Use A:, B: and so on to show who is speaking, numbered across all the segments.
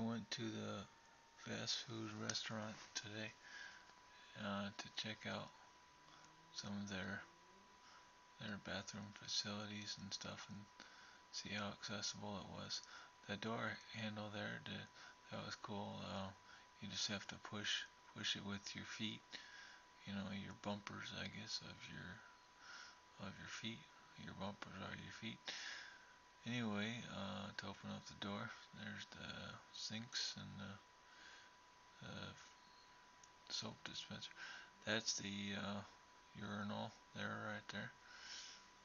A: went to the fast food restaurant today to check out some of their bathroom facilities and stuff and see how accessible it was. The door handle there, that was cool. You just have to push it with your feet. You know, your bumpers, I guess, of your feet. Your bumpers are your feet. Anyway, to open up the door, there's the sinks and the soap dispenser. That's the urinal there, right there.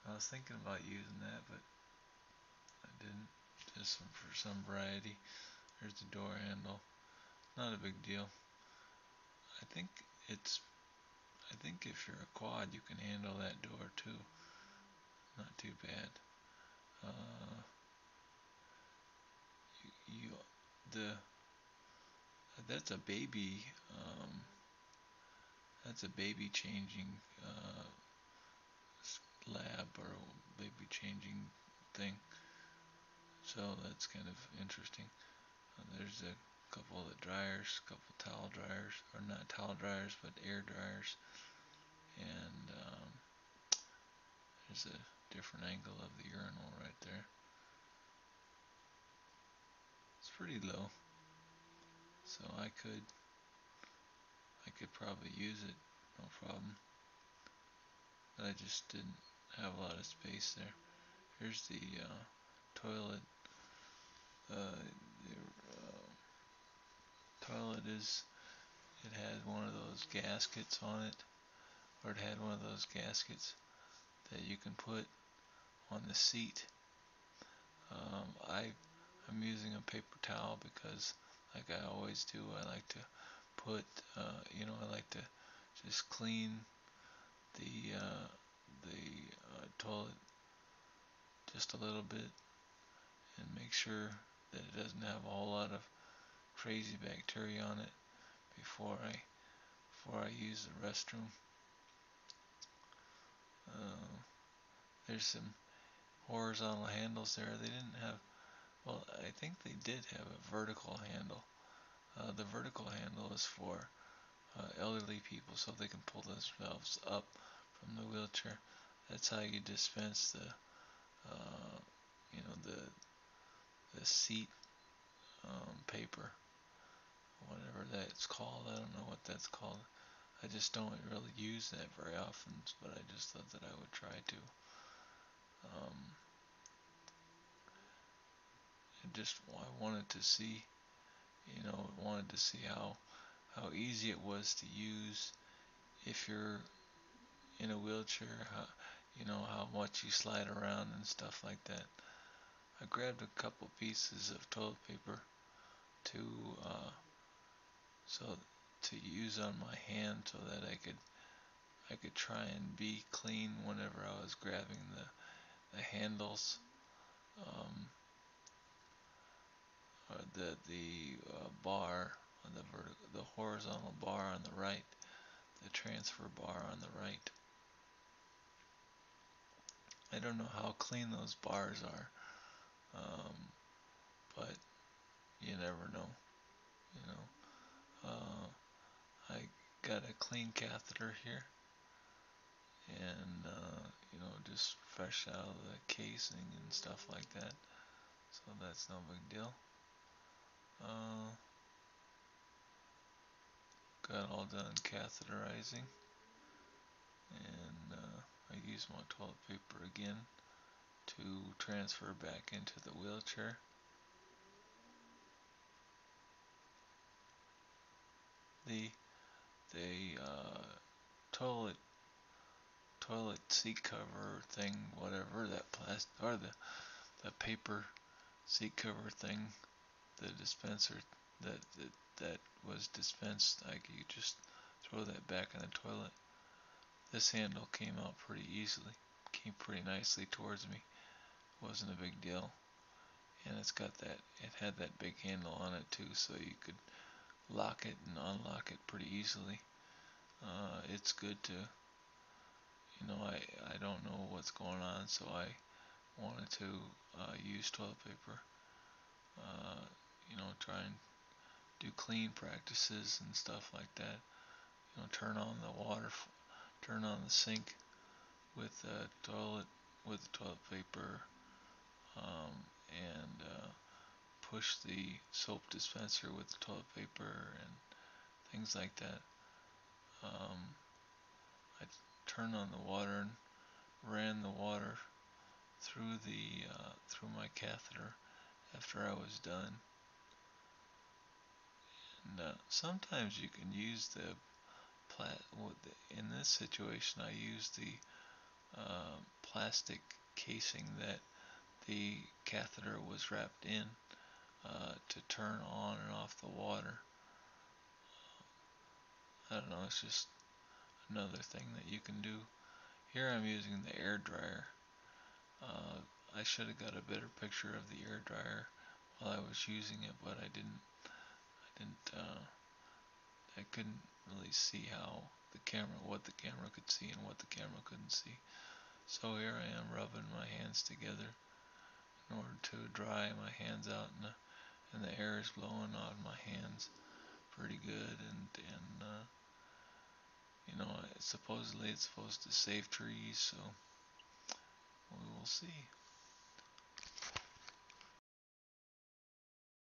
A: I was thinking about using that, but I didn't. Just for some variety. There's the door handle. Not a big deal. I think it's. I think if you're a quad, you can handle that door too. Not too bad. You the that's a baby. That's a baby changing lab or baby changing thing. So that's kind of interesting. There's a couple of the dryers, couple towel dryers, or not towel dryers, but air dryers, and there's a different angle of the urinal right there. It's pretty low, so I could probably use it, no problem. But I just didn't have a lot of space there. Here's the toilet. The toilet it had one of those gaskets on it, or it had one of those gaskets that you can put on the seat. I'm using a paper towel because, like I always do, I like to put, I like to just clean the toilet just a little bit and make sure that it doesn't have a whole lot of crazy bacteria on it before I use the restroom. There's some horizontal handles there. They didn't have, well, I think they did have a vertical handle. The vertical handle is for elderly people so they can pull themselves up from the wheelchair. That's how you dispense uh, the seat paper, whatever that's called. I don't know what that's called. I just don't really use that very often, but I just thought that I would try to. I wanted to see, how easy it was to use if you're in a wheelchair. How much you slide around and stuff like that. I grabbed a couple pieces of toilet paper to so to use on my hand so that I could try and be clean whenever I was grabbing the handles, or the bar on the horizontal bar on the right, the transfer bar on the right. I don't know how clean those bars are, but you never know. You know, I got a clean catheter here, and just fresh out of the casing and stuff like that. So that's no big deal. Got all done catheterizing, and I use my toilet paper again to transfer back into the wheelchair. The toilet seat cover thing, whatever that plastic or the paper seat cover thing, the dispenser that was dispensed, like you just throw that back in the toilet. This handle came out pretty easily, came pretty nicely towards me. Wasn't a big deal, and it had that big handle on it too, so you could lock it and unlock it pretty easily. It's good to, I don't know what's going on, so I wanted to use toilet paper. try and do clean practices and stuff like that. Turn on the water, turn on the sink with toilet paper, and push the soap dispenser with the toilet paper and things like that. I turned on the water and ran the water through my catheter after I was done. And sometimes you can use in this situation I used the plastic casing that the catheter was wrapped in to turn on and off the water. I don't know, it's just another thing that you can do. Here I'm using the air dryer. I should have got a better picture of the air dryer while I was using it, but I didn't. I couldn't really see what the camera could see and what the camera couldn't see. So here I am rubbing my hands together in order to dry my hands out, and the air is blowing on my hands pretty good, and supposedly it's supposed to save trees, so we will see.